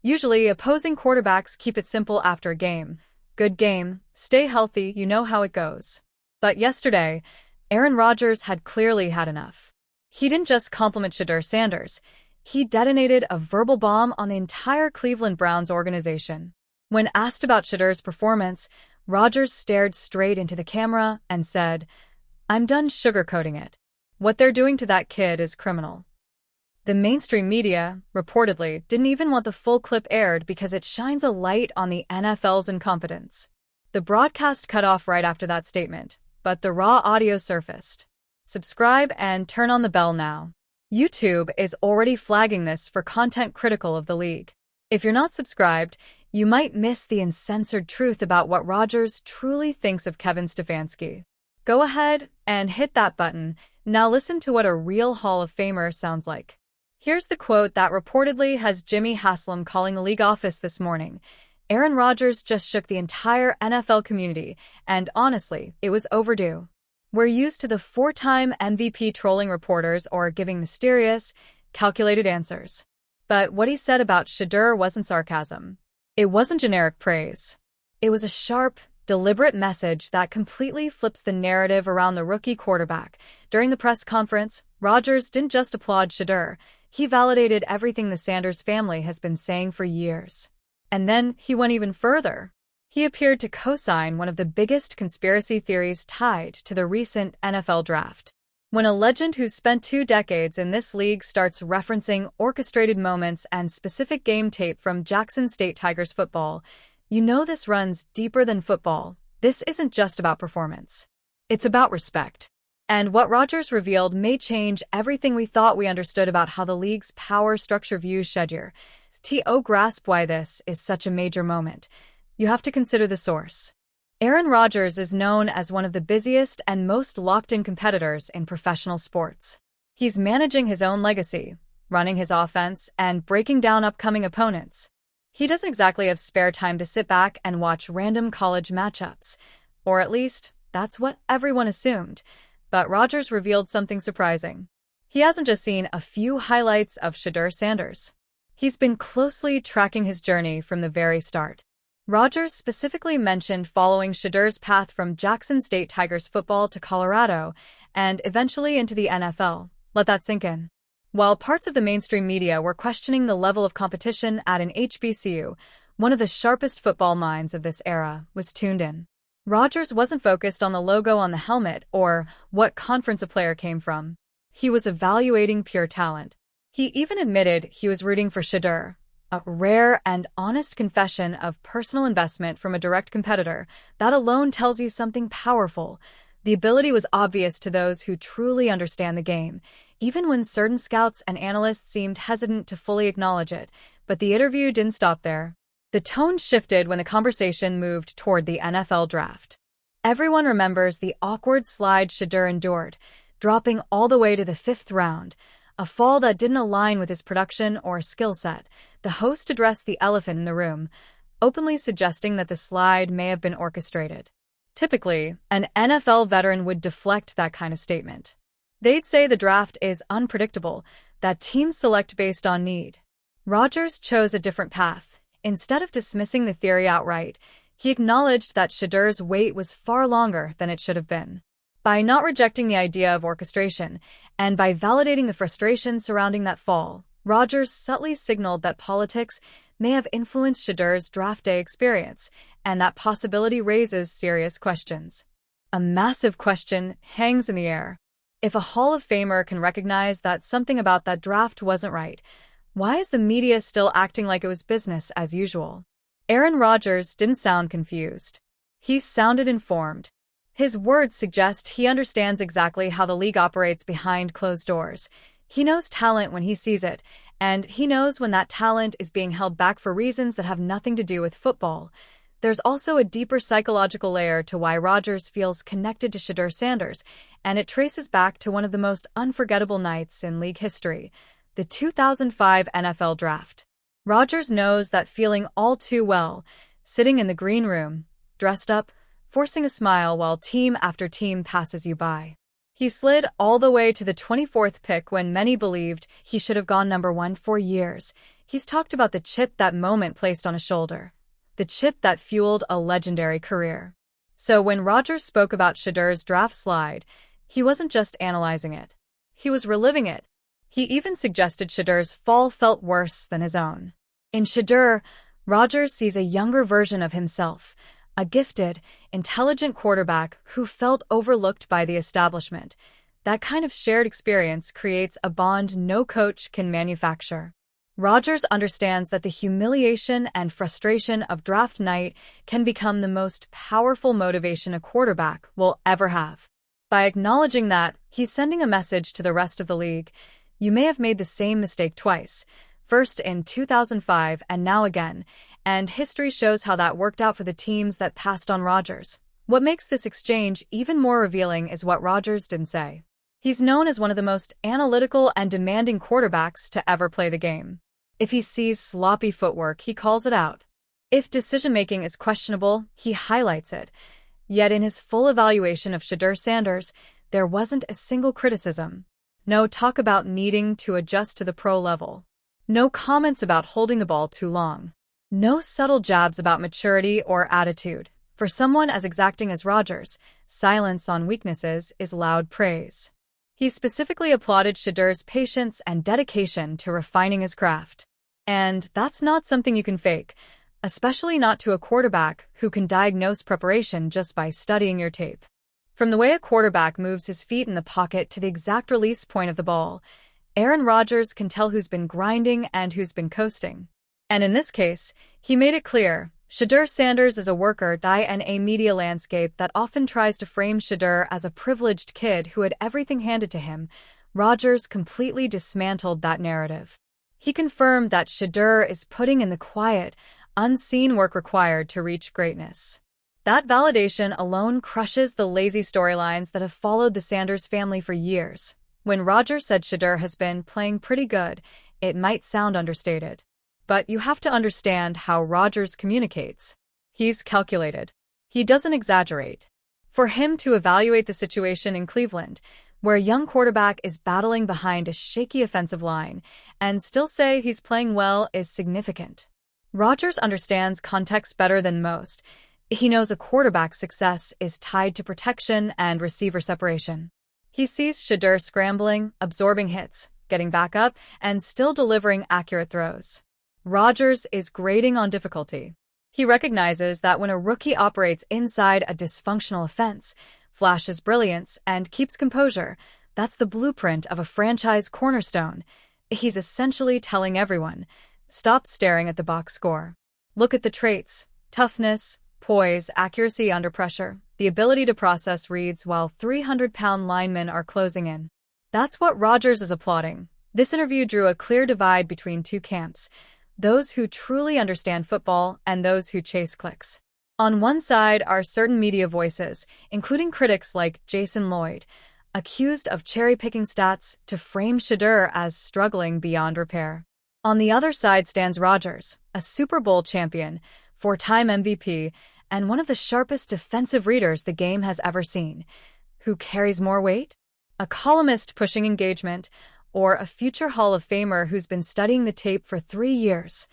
Usually, opposing quarterbacks keep it simple after a game. Good game, stay healthy, you know how it goes. But yesterday, Aaron Rodgers had clearly had enough. He didn't just compliment Shedeur Sanders, he detonated a verbal bomb on the entire Cleveland Browns organization. When asked about Shedeur's performance, Rodgers stared straight into the camera and said, "I'm done sugarcoating it. What they're doing to that kid is criminal." The mainstream media, reportedly, didn't even want the full clip aired because it shines a light on the NFL's incompetence. The broadcast cut off right after that statement, but the raw audio surfaced. Subscribe and turn on the bell now. YouTube is already flagging this for content critical of the league. If you're not subscribed, you might miss the uncensored truth about what Rodgers truly thinks of Kevin Stefanski. Go ahead and hit that button. Now listen to what a real Hall of Famer sounds like. Here's the quote that reportedly has Jimmy Haslam calling the league office this morning. Aaron Rodgers just shook the entire NFL community, and honestly, it was overdue. We're used to the four-time MVP trolling reporters or giving mysterious, calculated answers. But what he said about Shedeur wasn't sarcasm. It wasn't generic praise. It was a sharp, deliberate message that completely flips the narrative around the rookie quarterback. During the press conference, Rodgers didn't just applaud Shedeur, he validated everything the Sanders family has been saying for years. And then he went even further. He appeared to co-sign one of the biggest conspiracy theories tied to the recent NFL draft. When a legend who's spent 2 decades in this league starts referencing orchestrated moments and specific game tape from Jackson State Tigers football, you know this runs deeper than football. This isn't just about performance. It's about respect. And what Rodgers revealed may change everything we thought we understood about how the league's power structure views Shedeur. To grasp why this is such a major moment, you have to consider the source. Aaron Rodgers is known as one of the busiest and most locked-in competitors in professional sports. He's managing his own legacy, running his offense, and breaking down upcoming opponents. He doesn't exactly have spare time to sit back and watch random college matchups, or at least, that's what everyone assumed. But Rodgers revealed something surprising. He hasn't just seen a few highlights of Shedeur Sanders. He's been closely tracking his journey from the very start. Rodgers specifically mentioned following Shedeur's path from Jackson State Tigers football to Colorado and eventually into the NFL. Let that sink in. While parts of the mainstream media were questioning the level of competition at an HBCU, one of the sharpest football minds of this era was tuned in. Rodgers wasn't focused on the logo on the helmet or what conference a player came from. He was evaluating pure talent. He even admitted he was rooting for Shedeur, a rare and honest confession of personal investment from a direct competitor. That alone tells you something powerful. The ability was obvious to those who truly understand the game, even when certain scouts and analysts seemed hesitant to fully acknowledge it. But the interview didn't stop there. The tone shifted when the conversation moved toward the NFL draft. Everyone remembers the awkward slide Shedeur endured, dropping all the way to the 5th round, a fall that didn't align with his production or skill set. The host addressed the elephant in the room, openly suggesting that the slide may have been orchestrated. Typically, an NFL veteran would deflect that kind of statement. They'd say the draft is unpredictable, that teams select based on need. Rodgers chose a different path. Instead of dismissing the theory outright, he acknowledged that Shedeur's wait was far longer than it should have been. By not rejecting the idea of orchestration, and by validating the frustration surrounding that fall, Rodgers subtly signaled that politics may have influenced Shedeur's draft day experience, and that possibility raises serious questions. A massive question hangs in the air. If a Hall of Famer can recognize that something about that draft wasn't right, why is the media still acting like it was business as usual? Aaron Rodgers didn't sound confused. He sounded informed. His words suggest he understands exactly how the league operates behind closed doors. He knows talent when he sees it, and he knows when that talent is being held back for reasons that have nothing to do with football. There's also a deeper psychological layer to why Rodgers feels connected to Shedeur Sanders, and it traces back to one of the most unforgettable nights in league history, the 2005 NFL Draft. Rodgers knows that feeling all too well, sitting in the green room, dressed up, forcing a smile while team after team passes you by. He slid all the way to the 24th pick when many believed he should have gone number 1 for years. He's talked about the chip that moment placed on his shoulder, the chip that fueled a legendary career. So when Rodgers spoke about Shedeur's draft slide, he wasn't just analyzing it. He was reliving it. He even suggested Shedeur's fall felt worse than his own. In Shedeur, Rodgers sees a younger version of himself, a gifted, intelligent quarterback who felt overlooked by the establishment. That kind of shared experience creates a bond no coach can manufacture. Rodgers understands that the humiliation and frustration of draft night can become the most powerful motivation a quarterback will ever have. By acknowledging that, he's sending a message to the rest of the league. You may have made the same mistake twice, first in 2005 and now again, and history shows how that worked out for the teams that passed on Rodgers. What makes this exchange even more revealing is what Rodgers didn't say. He's known as one of the most analytical and demanding quarterbacks to ever play the game. If he sees sloppy footwork, he calls it out. If decision-making is questionable, he highlights it. Yet in his full evaluation of Shedeur Sanders, there wasn't a single criticism. No talk about needing to adjust to the pro level. No comments about holding the ball too long. No subtle jabs about maturity or attitude. For someone as exacting as Rodgers, silence on weaknesses is loud praise. He specifically applauded Shedeur's patience and dedication to refining his craft. And that's not something you can fake, especially not to a quarterback who can diagnose preparation just by studying your tape. From the way a quarterback moves his feet in the pocket to the exact release point of the ball, Aaron Rodgers can tell who's been grinding and who's been coasting. And in this case, he made it clear, Shedeur Sanders is a worker in a media landscape that often tries to frame Shedeur as a privileged kid who had everything handed to him. Rodgers completely dismantled that narrative. He confirmed that Shedeur is putting in the quiet, unseen work required to reach greatness. That validation alone crushes the lazy storylines that have followed the Sanders family for years. When Rodgers said Shedeur has been playing pretty good, it might sound understated. But you have to understand how Rodgers communicates. He's calculated. He doesn't exaggerate. For him to evaluate the situation in Cleveland, where a young quarterback is battling behind a shaky offensive line, and still say he's playing well is significant. Rodgers understands context better than most. He knows a quarterback's success is tied to protection and receiver separation. He sees Shedeur scrambling, absorbing hits, getting back up, and still delivering accurate throws. Rodgers is grading on difficulty. He recognizes that when a rookie operates inside a dysfunctional offense, flashes brilliance, and keeps composure, that's the blueprint of a franchise cornerstone. He's essentially telling everyone, stop staring at the box score. Look at the traits: toughness, poise, accuracy under pressure, the ability to process reads while 300-pound linemen are closing in. That's what Rodgers is applauding. This interview drew a clear divide between two camps, those who truly understand football and those who chase clicks. On one side are certain media voices, including critics like Jason Lloyd, accused of cherry-picking stats to frame Shedeur as struggling beyond repair. On the other side stands Rodgers, a Super Bowl champion, four-time MVP, and one of the sharpest defensive readers the game has ever seen. Who carries more weight? A columnist pushing engagement, or a future Hall of Famer who's been studying the tape for 3 years?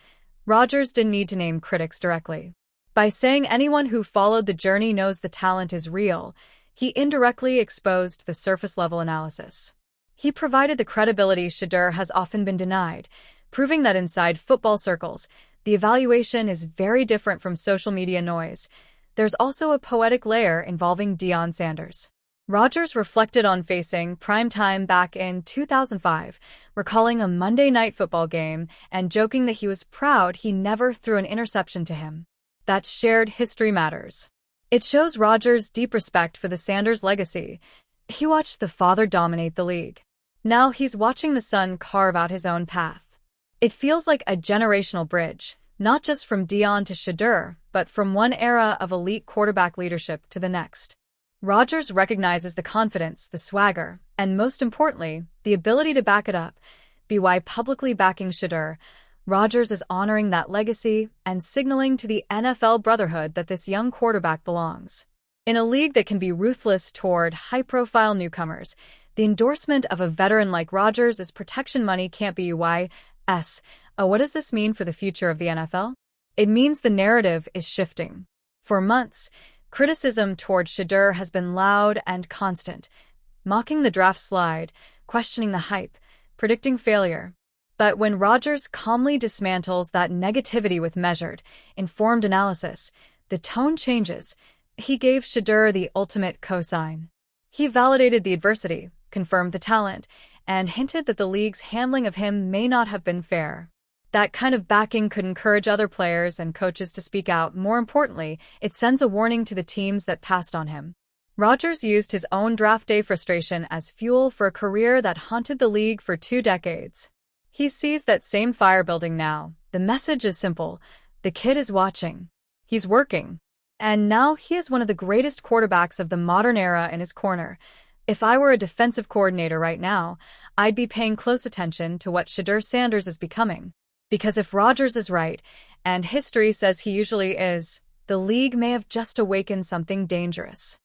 Rodgers didn't need to name critics directly. By saying anyone who followed the journey knows the talent is real, he indirectly exposed the surface-level analysis. He provided the credibility Shedeur has often been denied, proving that inside football circles, the evaluation is very different from social media noise. There's also a poetic layer involving Deion Sanders. Rodgers reflected on facing primetime back in 2005, recalling a Monday Night Football game and joking that he was proud he never threw an interception to him. That shared history matters. It shows Rodgers' deep respect for the Sanders legacy. He watched the father dominate the league. Now he's watching the son carve out his own path. It feels like a generational bridge, not just from Deion to Shedeur, but from one era of elite quarterback leadership to the next. Rodgers recognizes the confidence, the swagger, and most importantly, the ability to back it up. By publicly backing Shedeur, Rodgers is honoring that legacy and signaling to the NFL brotherhood that this young quarterback belongs. In a league that can be ruthless toward high-profile newcomers, the endorsement of a veteran like Rodgers is protection money can't be Oh, what does this mean for the future of the NFL? It means the narrative is shifting. For months, criticism toward Shedeur has been loud and constant, mocking the draft slide, questioning the hype, predicting failure. But when Rodgers calmly dismantles that negativity with measured, informed analysis, the tone changes. He gave Shedeur the ultimate cosign. He validated the adversity, confirmed the talent, and hinted that the league's handling of him may not have been fair. That kind of backing could encourage other players and coaches to speak out. More importantly, it sends a warning to the teams that passed on him. Rodgers used his own draft day frustration as fuel for a career that haunted the league for 2 decades. He sees that same fire building now. The message is simple. The kid is watching. He's working. And now he is one of the greatest quarterbacks of the modern era in his corner. If I were a defensive coordinator right now, I'd be paying close attention to what Shedeur Sanders is becoming. Because if Rodgers is right, and history says he usually is, the league may have just awakened something dangerous.